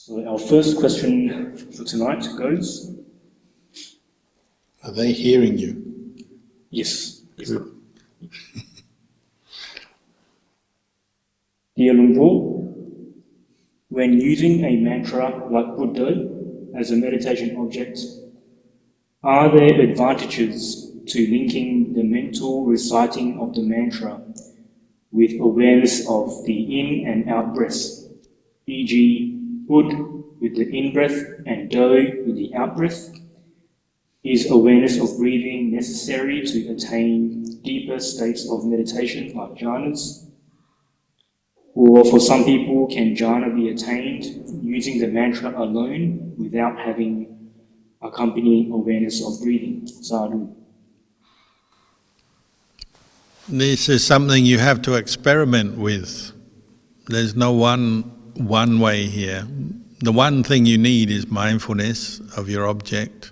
So our first question for tonight goes... Are they hearing you? Yes. Good. Dear Lumpur, when using a mantra like Buddha as a meditation object, are there advantages to linking the mental reciting of the mantra with awareness of the in and out breaths, e.g. Bud with the in-breath and Do with the out-breath? Is awareness of breathing necessary to attain deeper states of meditation like jhanas? Or for some people, can jhana be attained using the mantra alone without having accompanying awareness of breathing? Sadhu. This is something you have to experiment with. There's no one way here. The one thing you need is mindfulness of your object.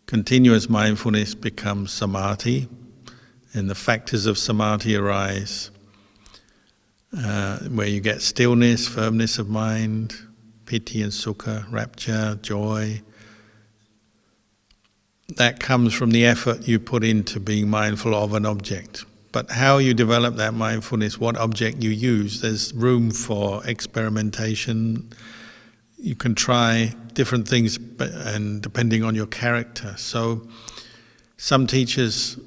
Continuous mindfulness becomes samadhi, and the factors of samadhi arise, where you get stillness, firmness of mind, piti and sukha, rapture, joy. That comes from the effort you put into being mindful of an object. But how you develop that mindfulness, what object you use, there's room for experimentation. You can try different things, and depending on your character. So some teachers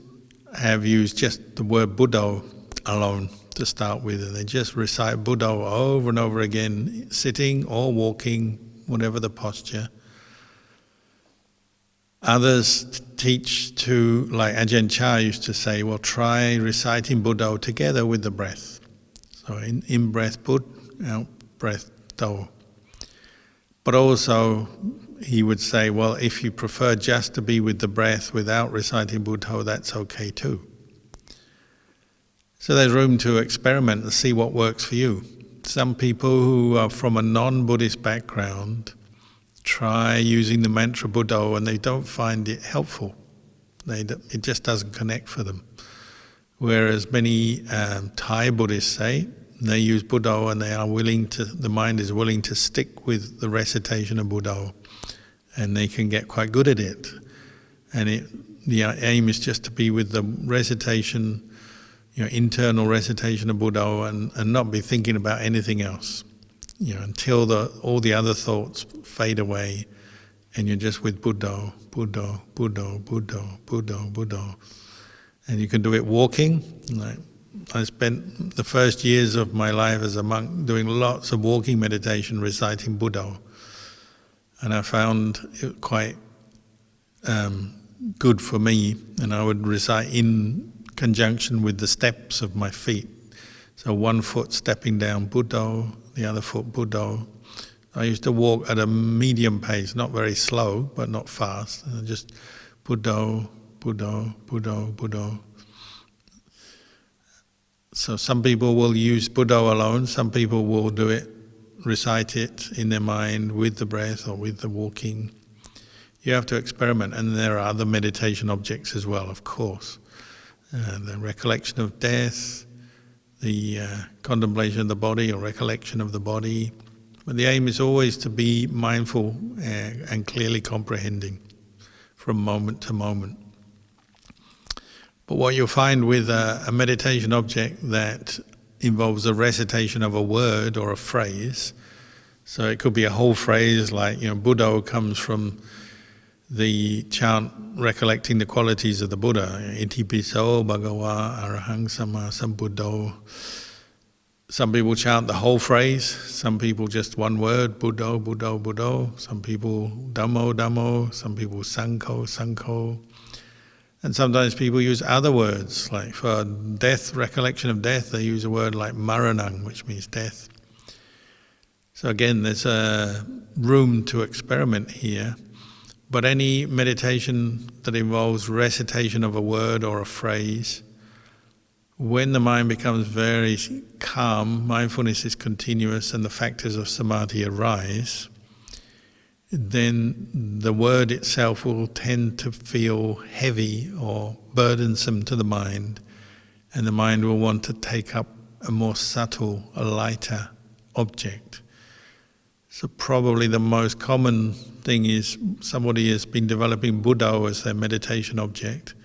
have used just the word Buddha alone to start with, and they just recite Buddha over and over again, sitting or walking, whatever the posture. Others teach to, like Ajahn Kalyano used to say, well, try reciting Buddha together with the breath. So in-breath Bud, out-breath Do. But also, he would say, well, if you prefer just to be with the breath without reciting Buddha, that's okay too. So there's room to experiment and see what works for you. Some people who are from a non-Buddhist background try using the mantra Buddha and they don't find it helpful. It just doesn't connect for them. Whereas many Thai Buddhists say, they use Buddha and they are the mind is willing to stick with the recitation of Buddha, and they can get quite good at it. And the aim is just to be with the recitation, internal recitation of Buddha, and not be thinking about anything else. Until all the other thoughts fade away, and you're just with Buddha, Buddha, Buddha, Buddha, Buddha, Buddha. And you can do it walking. I spent the first years of my life as a monk doing lots of walking meditation, reciting Buddha. And I found it quite good for me, and I would recite in conjunction with the steps of my feet. So one foot stepping down Buddha, the other foot Buddha. I used to walk at a medium pace, not very slow, but not fast. And just Buddha, Buddha, Buddha, Buddha. So some people will use Buddha alone, some people will do it, recite it in their mind with the breath or with the walking. You have to experiment, and there are other meditation objects as well, of course. The recollection of death, the contemplation of the body or recollection of the body. But the aim is always to be mindful and clearly comprehending from moment to moment. But what you'll find with a meditation object that involves a recitation of a word or a phrase, so it could be a whole phrase like, Buddha comes from the chant recollecting the qualities of the Buddha, Iti piso bhagava arahang sama sambuddho. Some people chant the whole phrase, some people just one word, Buddha, Buddha, Buddha. Some people Dhammo, Dhammo, some people Sankho, Sankho. And sometimes people use other words, like for death, recollection of death, they use a word like maranang, which means death. So again, there's a room to experiment here. But any meditation that involves recitation of a word or a phrase, when the mind becomes very calm, mindfulness is continuous and the factors of samadhi arise, then the word itself will tend to feel heavy or burdensome to the mind, and the mind will want to take up a more subtle, a lighter object. So probably the most common thing is somebody has been developing Buddha as their meditation object,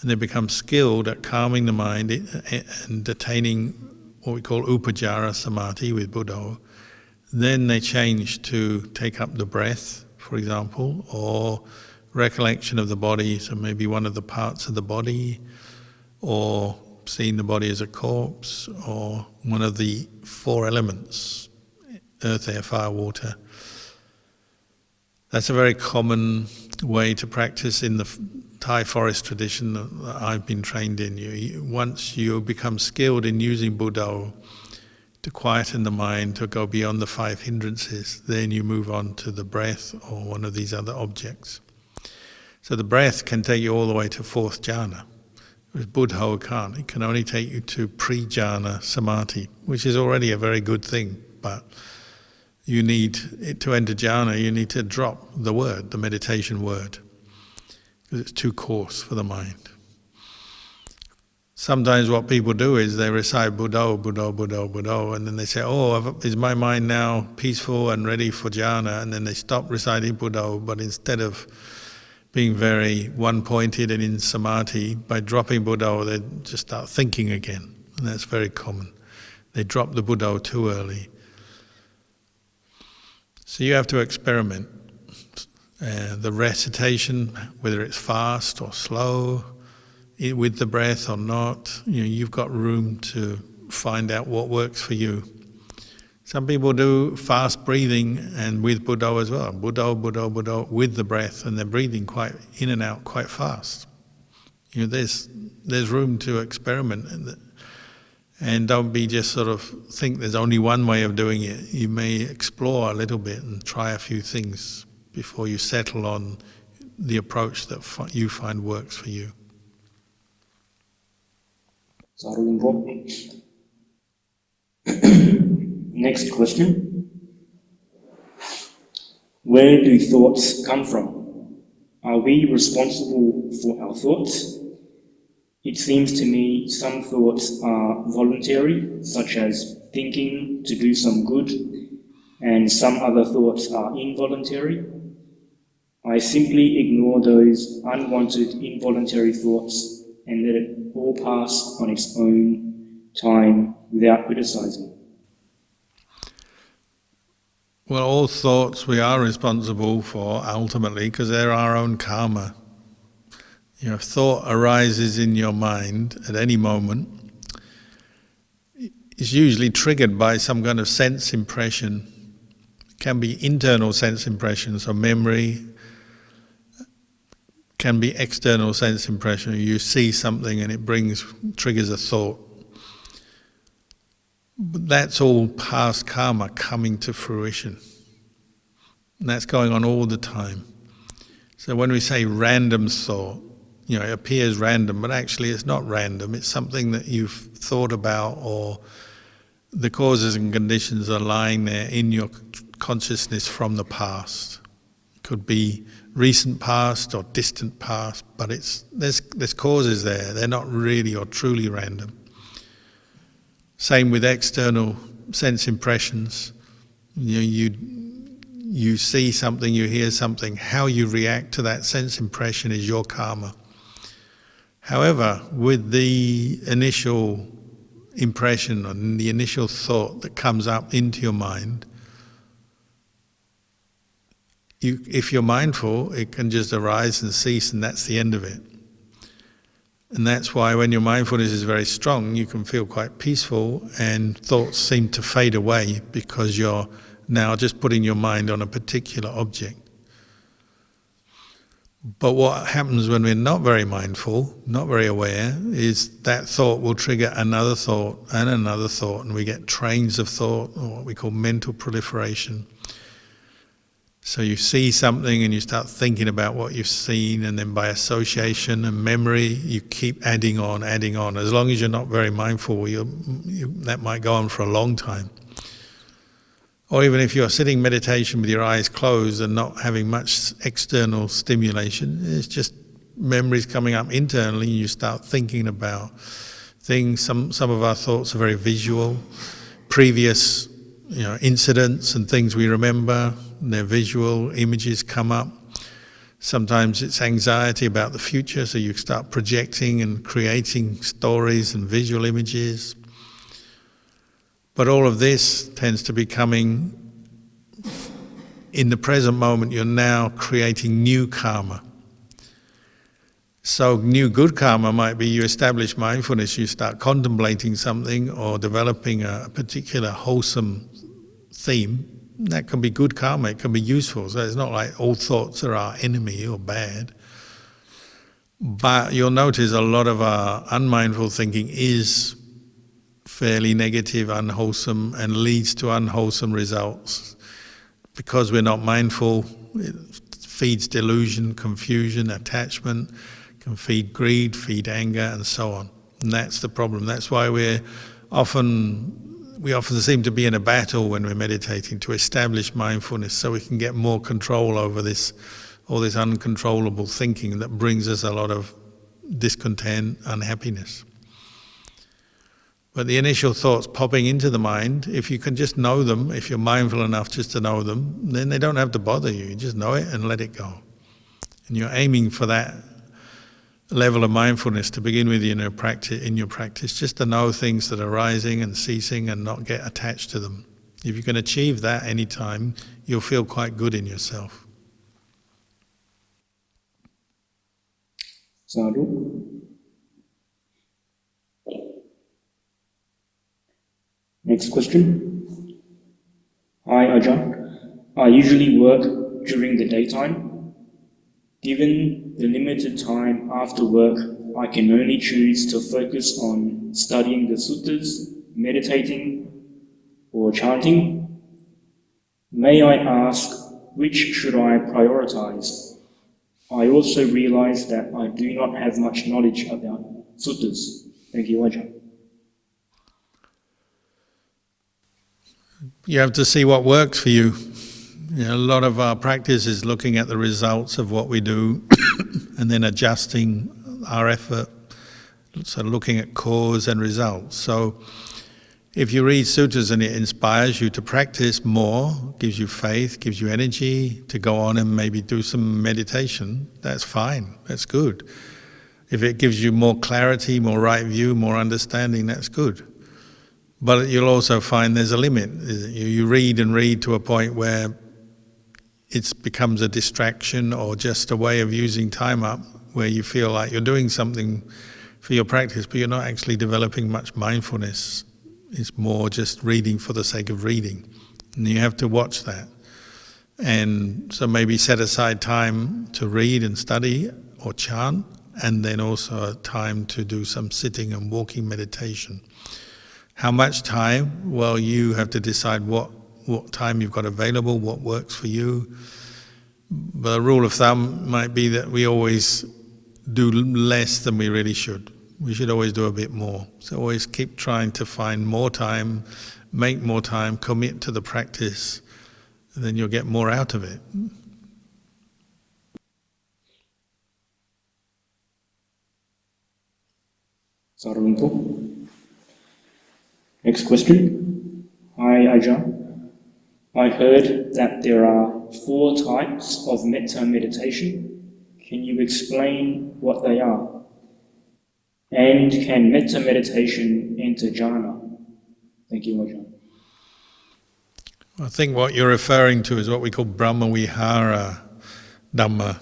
and they become skilled at calming the mind and attaining what we call upajjhara samadhi with Buddha. Then they change to take up the breath, for example, or recollection of the body, so maybe one of the parts of the body, or seeing the body as a corpse, or one of the four elements, earth, air, fire, water. That's a very common way to practice in the Thai forest tradition that I've been trained in. Once you become skilled in using Buddha to quieten the mind, to go beyond the five hindrances, then you move on to the breath or one of these other objects. So the breath can take you all the way to fourth jhana. Whereas Buddha can't. It can only take you to pre-jhana samadhi, which is already a very good thing, but you need it to enter jhana, you need to drop the word, the meditation word, because it's too coarse for the mind. Sometimes what people do is they recite Buddha, Buddha, Buddha, Buddha, and then they say, oh, is my mind now peaceful and ready for jhana? And then they stop reciting Buddha, but instead of being very one-pointed and in samadhi, by dropping Buddha, they just start thinking again. And that's very common. They drop the Buddha too early. So you have to experiment. The recitation, whether it's fast or slow, with the breath or not, you've got room to find out what works for you. Some people do fast breathing and with Buddha as well. Buddha, Buddha, Buddha with the breath, and they're breathing quite in and out quite fast. There's room to experiment. And don't be just sort of think there's only one way of doing it. You may explore a little bit and try a few things before you settle on the approach that you find works for you. Next question. Where do thoughts come from? Are we responsible for our thoughts? It seems to me some thoughts are voluntary, such as thinking to do some good, and some other thoughts are involuntary. I simply ignore those unwanted, involuntary thoughts and let it all pass on its own time without criticizing. Well, all thoughts we are responsible for ultimately because they're our own karma. If thought arises in your mind at any moment, it's usually triggered by some kind of sense impression. It can be internal sense impression, so memory. Can be external sense impression. You see something and it triggers a thought. But that's all past karma coming to fruition. And that's going on all the time. So when we say random thought, it appears random, but actually it's not random. It's something that you've thought about, or the causes and conditions are lying there in your consciousness from the past. It could be recent past or distant past, but there's causes there. They're not really or truly random. Same with external sense impressions. You see something, you hear something. How you react to that sense impression is your karma. However, with the initial impression and the initial thought that comes up into your mind, if you're mindful, it can just arise and cease, and that's the end of it. And that's why when your mindfulness is very strong, you can feel quite peaceful and thoughts seem to fade away because you're now just putting your mind on a particular object. But what happens when we're not very mindful, not very aware, is that thought will trigger another thought, and we get trains of thought, or what we call mental proliferation. So you see something and you start thinking about what you've seen, and then by association and memory, you keep adding on. As long as you're not very mindful, that might go on for a long time. Or even if you're sitting meditation with your eyes closed and not having much external stimulation, it's just memories coming up internally, and you start thinking about things. Some of our thoughts are very visual. Previous incidents and things we remember, their visual images come up. Sometimes it's anxiety about the future, so you start projecting and creating stories and visual images. But all of this tends to be coming in the present moment. You're now creating new karma. So new good karma might be you establish mindfulness, you start contemplating something or developing a particular wholesome theme. That can be good karma, it can be useful. So it's not like all thoughts are our enemy or bad. But you'll notice a lot of our unmindful thinking is fairly negative, unwholesome, and leads to unwholesome results. Because we're not mindful, it feeds delusion, confusion, attachment, can feed greed, feed anger, and so on. And that's the problem. That's why we often seem to be in a battle when we're meditating to establish mindfulness, so we can get more control over all this uncontrollable thinking that brings us a lot of discontent, unhappiness. But the initial thoughts popping into the mind, if you can just know them, if you're mindful enough just to know them, then they don't have to bother you. You just know it and let it go. And you're aiming for that level of mindfulness to begin with in your practice, just to know things that are rising and ceasing and not get attached to them. If you can achieve that any time, you'll feel quite good in yourself. Sadhu. Next question. Hi Ajahn. I usually work during the daytime. Given the limited time after work, I can only choose to focus on studying the suttas, meditating, or chanting. May I ask, which should I prioritize? I also realize that I do not have much knowledge about suttas. Thank you, Ajahn. You have to see what works for you. A lot of our practice is looking at the results of what we do and then adjusting our effort, so looking at cause and results. So if you read sutras and it inspires you to practice more, gives you faith, gives you energy to go on and maybe do some meditation, that's fine, that's good. If it gives you more clarity, more right view, more understanding, that's good. But you'll also find there's a limit. You read and read to a point where it becomes a distraction or just a way of using time up, where you feel like you're doing something for your practice, but you're not actually developing much mindfulness. It's more just reading for the sake of reading. And you have to watch that. And so maybe set aside time to read and study or chant, and then also time to do some sitting and walking meditation. How much time? Well, you have to decide what time you've got available, what works for you. But a rule of thumb might be that we always do less than we really should. We should always do a bit more. So always keep trying to find more time, make more time, commit to the practice, and then you'll get more out of it. Sarvampo. Next question. Hi Ajahn. I heard that there are 4 types of metta meditation. Can you explain what they are? And can metta meditation enter jhana? Thank you, Ajahn. I think what you're referring to is what we call Brahma Vihara Dhamma.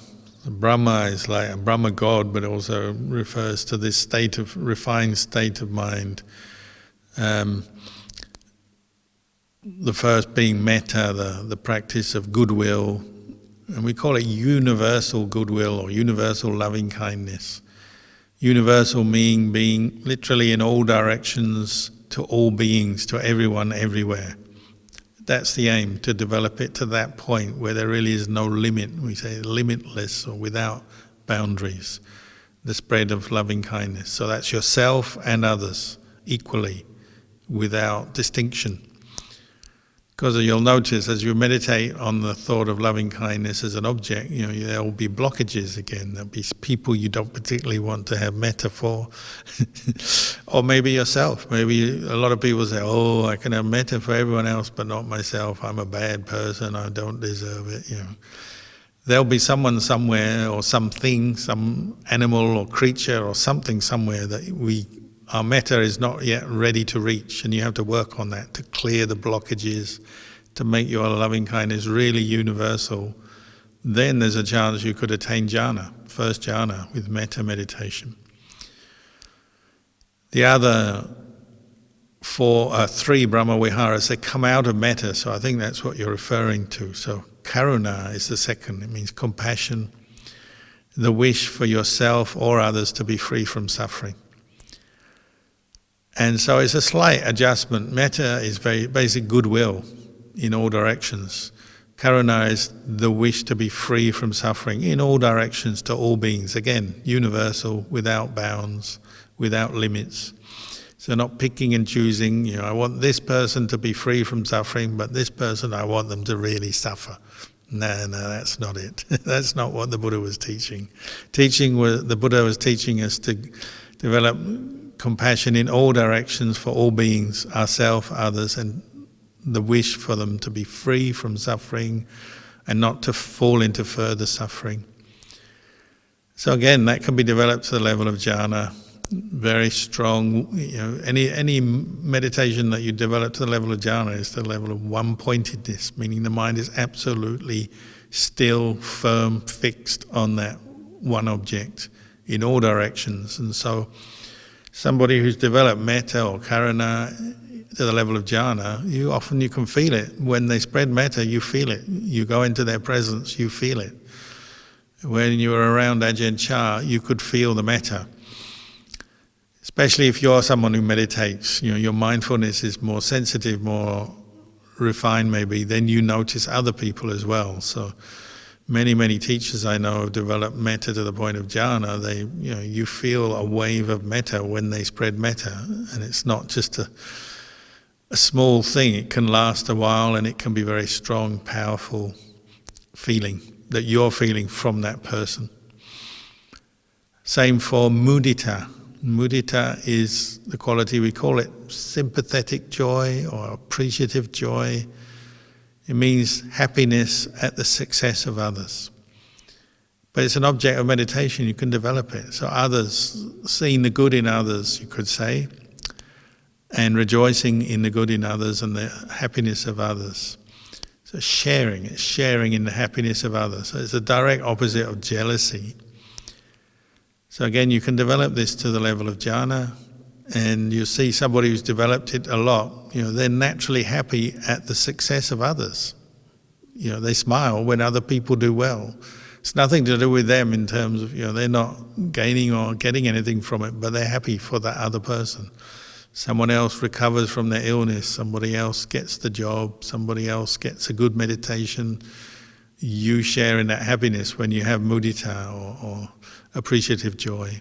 Brahma is like a Brahma God, but it also refers to this refined state of mind. The first being metta, the practice of goodwill, and we call it universal goodwill or universal loving kindness. Universal meaning being literally in all directions, to all beings, to everyone, everywhere. That's the aim, to develop it to that point where there really is no limit. We say limitless or without boundaries. The spread of loving kindness. So that's yourself and others equally, without distinction. Because you'll notice as you meditate on the thought of loving kindness as an object, there will be blockages again. There'll be people you don't particularly want to have metta for, Or maybe yourself. Maybe a lot of people say, oh, I can have metta for everyone else but not myself. I'm a bad person. I don't deserve it. There'll be someone somewhere or something, some animal or creature or something somewhere that our metta is not yet ready to reach, and you have to work on that to clear the blockages, to make your loving kindness really universal. Then there's a chance you could attain jhana, first jhana, with metta meditation. The other three Brahma Viharas, they come out of metta, so I think that's what you're referring to. So karuna is the second. It means compassion, the wish for yourself or others to be free from suffering. And so it's a slight adjustment. Metta is very basic goodwill in all directions. Karuna is the wish to be free from suffering in all directions to all beings. Again, universal, without bounds, without limits. So not picking and choosing, I want this person to be free from suffering, but this person, I want them to really suffer. No, that's not it. That's not what the Buddha was teaching. The Buddha was teaching us to develop compassion in all directions for all beings, ourselves, others, and the wish for them to be free from suffering and not to fall into further suffering. So again, that can be developed to the level of jhana, very strong. Any meditation that you develop to the level of jhana is the level of one-pointedness, meaning the mind is absolutely still, firm, fixed on that one object in all directions. And so somebody who's developed metta or karuna to the level of jhana, you can feel it. When they spread metta, you feel it. You go into their presence, you feel it. When you were around Ajahn Chah, you could feel the metta. Especially if you're someone who meditates, your mindfulness is more sensitive, more refined maybe, then you notice other people as well. So many teachers I know have developed metta to the point of jhana. You feel a wave of metta when they spread metta, and it's not just a small thing. It can last a while, and it can be very strong, powerful feeling that you're feeling from that person. Same for mudita. Mudita is the quality, we call it sympathetic joy or appreciative joy. It means happiness at the success of others. But it's an object of meditation, you can develop it. So others, seeing the good in others, you could say, and rejoicing in the good in others and the happiness of others. So sharing in the happiness of others. So it's the direct opposite of jealousy. So again, you can develop this to the level of jhana, and you see somebody who's developed it a lot, they're naturally happy at the success of others. They smile when other people do well. It's nothing to do with them in terms of, they're not gaining or getting anything from it, but they're happy for that other person. Someone else recovers from their illness, somebody else gets the job, somebody else gets a good meditation. You share in that happiness when you have mudita or appreciative joy.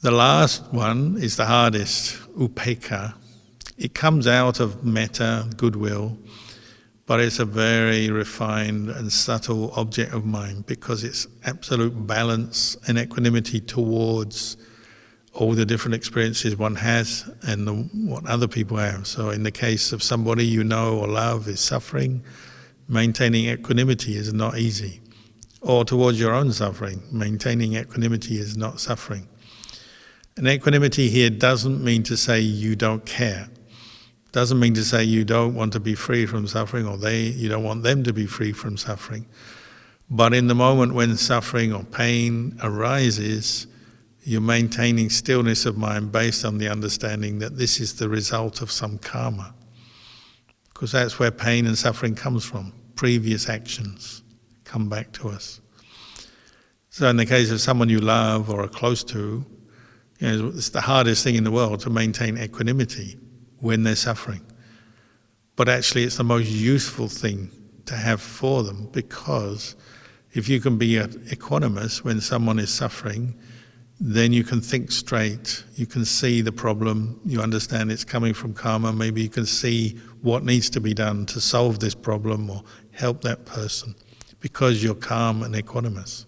The last one is the hardest, upekkha. It comes out of metta, goodwill, but it's a very refined and subtle object of mind because it's absolute balance and equanimity towards all the different experiences one has and what other people have. So in the case of somebody you know or love is suffering, maintaining equanimity is not easy. Or towards your own suffering, maintaining equanimity is not suffering. And equanimity here doesn't mean to say you don't care. Doesn't mean to say you don't want to be free from suffering or you don't want them to be free from suffering. But in the moment when suffering or pain arises, you're maintaining stillness of mind based on the understanding that this is the result of some karma. Because that's where pain and suffering comes from. Previous actions come back to us. So in the case of someone you love or are close to, it's the hardest thing in the world to maintain equanimity when they're suffering. But actually it's the most useful thing to have for them, because if you can be equanimous when someone is suffering, then you can think straight, you can see the problem, you understand it's coming from karma, maybe you can see what needs to be done to solve this problem or help that person, because you're calm and equanimous.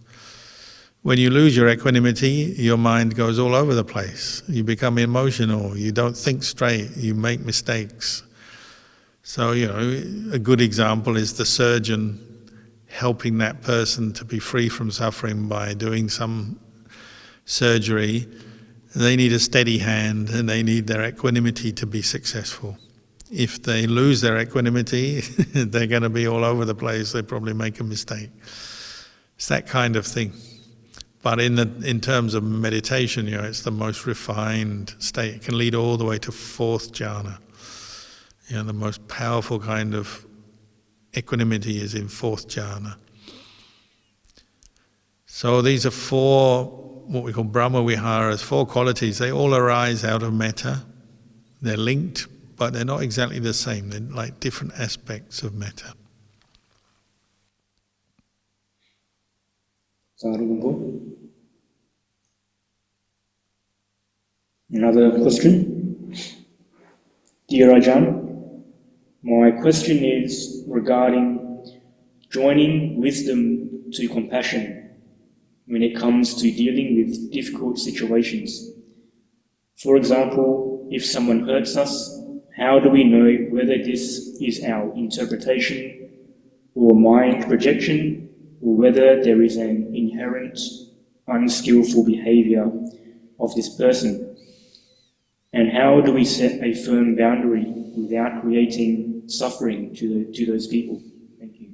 When you lose your equanimity, your mind goes all over the place. You become emotional, you don't think straight, you make mistakes. So, a good example is the surgeon helping that person to be free from suffering by doing some surgery. They need a steady hand and they need their equanimity to be successful. If they lose their equanimity, they're going to be all over the place, they probably make a mistake. It's that kind of thing. But in terms of meditation, it's the most refined state. It can lead all the way to fourth jhana. The most powerful kind of equanimity is in fourth jhana. So these are four, what we call Brahma Viharas, four qualities. They all arise out of metta. They're linked, but they're not exactly the same. They're like different aspects of metta. Another question. Dear Ajahn, my question is regarding joining wisdom to compassion when it comes to dealing with difficult situations. For example, if someone hurts us, how do we know whether this is our interpretation or mind projection, or whether there is an inherent unskillful behavior of this person? And how do we set a firm boundary without creating suffering to those people? Thank you.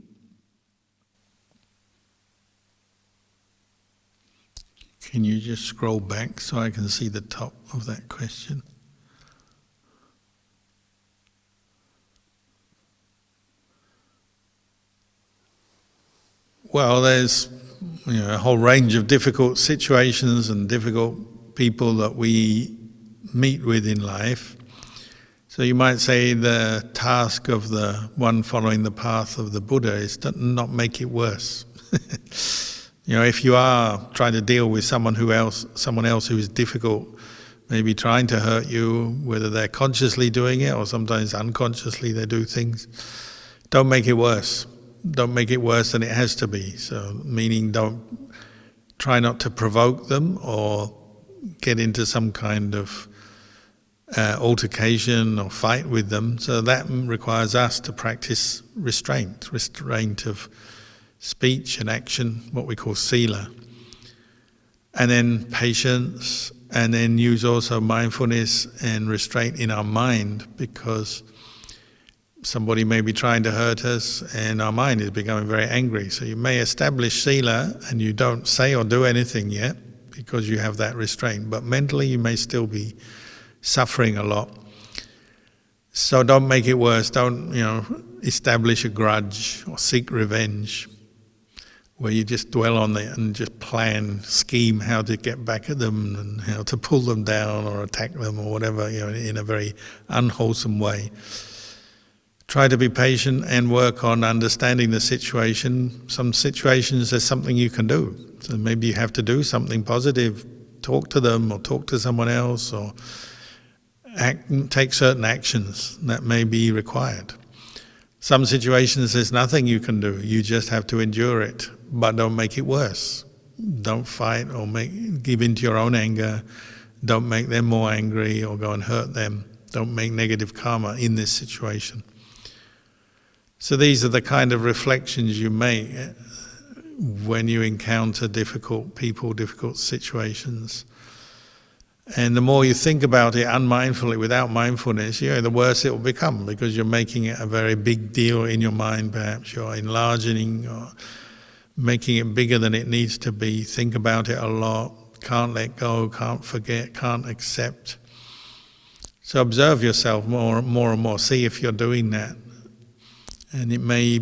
Can you just scroll back so I can see the top of that question? Well, there's a whole range of difficult situations and difficult people that we meet with in life. So you might say the task of the one following the path of the Buddha is to not make it worse. If you are trying to deal with someone else who is difficult, maybe trying to hurt you, whether they're consciously doing it or sometimes unconsciously they do things, don't make it worse. Don't make it worse than it has to be. So, meaning don't try not to provoke them or get into some kind of altercation or fight with them. So that requires us to practice restraint of speech and action, what we call sila. And then patience, and then use also mindfulness and restraint in our mind, because somebody may be trying to hurt us and our mind is becoming very angry. So you may establish sila and you don't say or do anything yet because you have that restraint, but mentally you may still be suffering a lot. So don't make it worse. Don't, establish a grudge or seek revenge where you just dwell on it and just scheme how to get back at them and how to pull them down or attack them or whatever, in a very unwholesome way. Try to be patient and work on understanding the situation. Some situations there's something you can do. So maybe you have to do something positive, talk to them or talk to someone else, or take certain actions that may be required. Some situations there's nothing you can do. You just have to endure it, but don't make it worse. Don't fight or give in to your own anger. Don't make them more angry or go and hurt them. Don't make negative karma in this situation. So these are the kind of reflections you make when you encounter difficult people, difficult situations. And the more you think about it unmindfully, without mindfulness, the worse it will become, because you're making it a very big deal in your mind. Perhaps you're enlarging or making it bigger than it needs to be. Think about it a lot, can't let go, can't forget, can't accept. So observe yourself more and more, see if you're doing that. And it may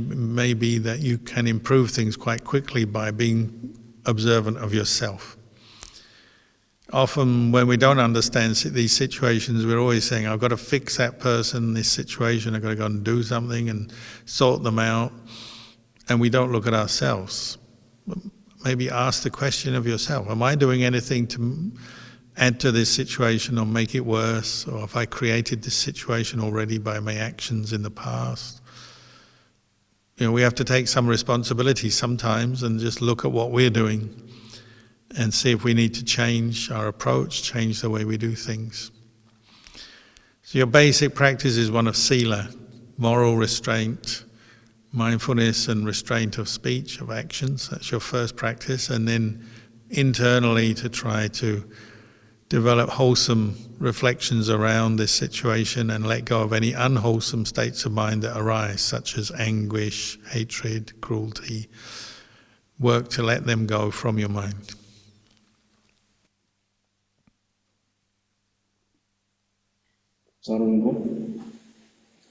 be that you can improve things quite quickly by being observant of yourself. Often when we don't understand these situations, we're always saying, I've got to fix that person, this situation, I've got to go and do something and sort them out. And we don't look at ourselves. Maybe ask the question of yourself, am I doing anything to add to this situation or make it worse? Or have I created this situation already by my actions in the past? We have to take some responsibility sometimes and just look at what we're doing and see if we need to change our approach, change the way we do things. So your basic practice is one of sila, moral restraint, mindfulness and restraint of speech, of actions. That's your first practice. And then internally to try to develop wholesome reflections around this situation and let go of any unwholesome states of mind that arise, such as anguish, hatred, cruelty. Work to let them go from your mind.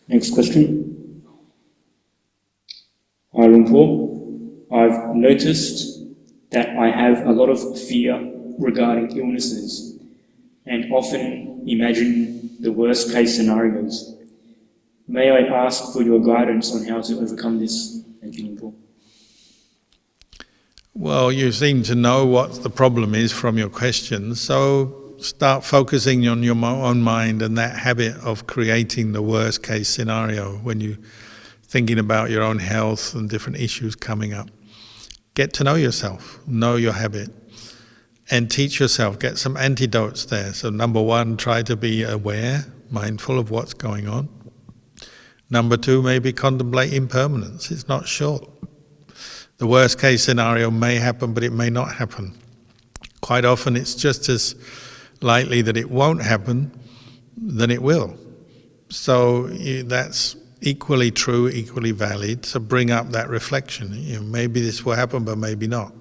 Next question. Hi Lumpur, I've noticed that I have a lot of fear regarding illnesses and often imagine the worst case scenarios. May I ask for your guidance on how to overcome this? Thank you, Lumpur. Well, you seem to know what the problem is from your questions, so start focusing on your own mind and that habit of creating the worst case scenario when you're thinking about your own health and different issues coming up. Get to know yourself, know your habit, and teach yourself, get some antidotes there. So number one, try to be aware, mindful of what's going on. Number two, maybe contemplate impermanence. It's not sure. The worst case scenario may happen, but it may not happen. Quite often it's just as likely that it won't happen than it will. So that's equally true, equally valid. So bring up that reflection. Maybe this will happen, but maybe not.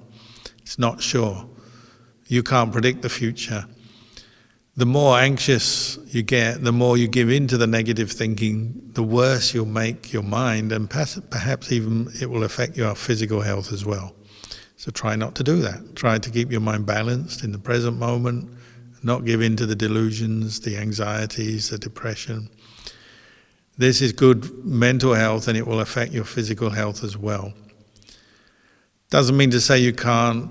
It's not sure. You can't predict the future. The more anxious you get, the more you give in to the negative thinking, the worse you'll make your mind, and perhaps even it will affect your physical health as well. So try not to do that. Try to keep your mind balanced in the present moment, not give in to the delusions, the anxieties, the depression. This is good mental health, and it will affect your physical health as well. Doesn't mean to say you can't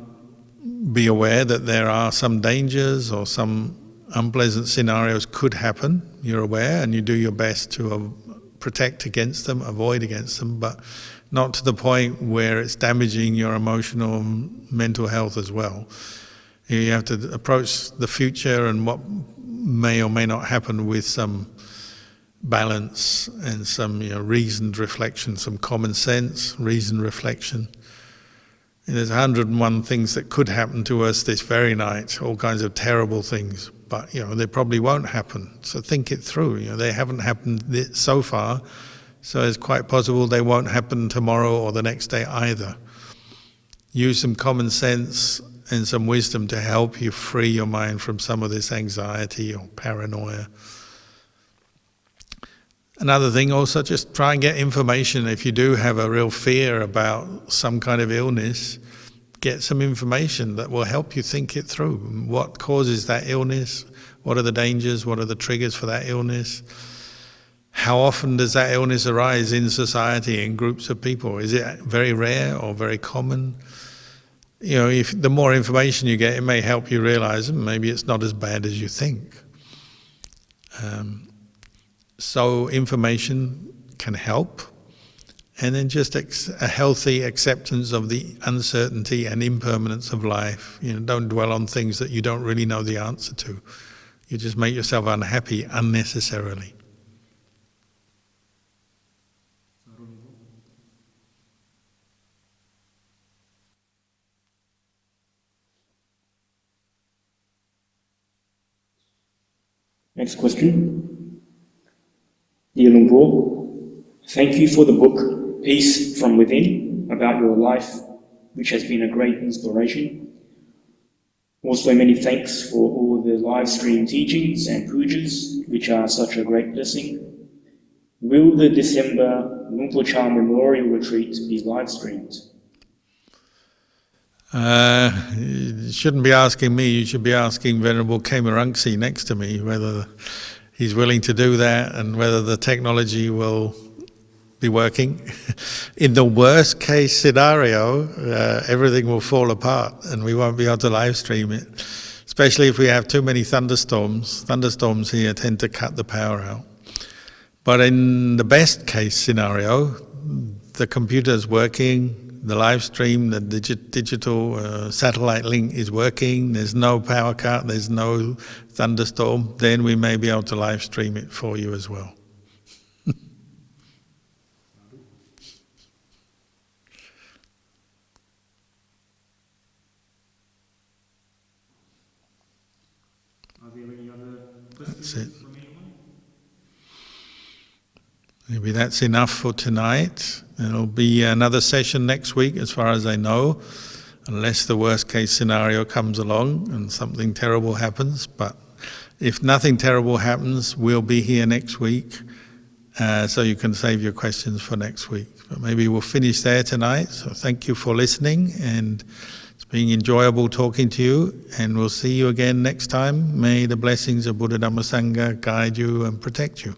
be aware that there are some dangers or some unpleasant scenarios could happen. You're aware and you do your best to protect against them, avoid against them, but not to the point where it's damaging your emotional and mental health as well. You have to approach the future and what may or may not happen with some balance and some reasoned reflection, some common sense, reasoned reflection. And there's 101 things that could happen to us this very night, all kinds of terrible things, but they probably won't happen. So think it through. They haven't happened so far, so it's quite possible they won't happen tomorrow or the next day either. Use some common sense and some wisdom to help you free your mind from some of this anxiety or paranoia. Another thing also, just try and get information. If you do have a real fear about some kind of illness, get some information that will help you think it through. What causes that illness? What are the dangers? What are the triggers for that illness? How often does that illness arise in society, in groups of people? Is it very rare or very common? If the more information you get, it may help you realize maybe it's not as bad as you think. So information can help, and then just a healthy acceptance of the uncertainty and impermanence of life. Don't dwell on things that you don't really know the answer to. You just make yourself unhappy unnecessarily. Next question. Dear Lumpur, thank you for the book Peace from Within about your life, which has been a great inspiration. Also, many thanks for all the live stream teachings and pujas, which are such a great blessing. Will the December Lumpur Cha Memorial Retreat be live streamed? You shouldn't be asking me, you should be asking Venerable Kemarungsi next to me whether he's willing to do that and whether the technology will be working. In the worst case scenario, everything will fall apart and we won't be able to live stream it, especially if we have too many thunderstorms. Thunderstorms here tend to cut the power out. But in the best case scenario, the computer's working, the live stream, the digital satellite link is working, there's no power cut, there's no thunderstorm, then we may be able to live stream it for you as well. Are there any other That's questions it. from anyone? Maybe that's enough for tonight. There'll be another session next week, as far as I know, unless the worst case scenario comes along and something terrible happens. But if nothing terrible happens, we'll be here next week, so you can save your questions for next week. But maybe we'll finish there tonight. So thank you for listening, and it's been enjoyable talking to you, and we'll see you again next time. May the blessings of Buddha Dhamma Sangha guide you and protect you.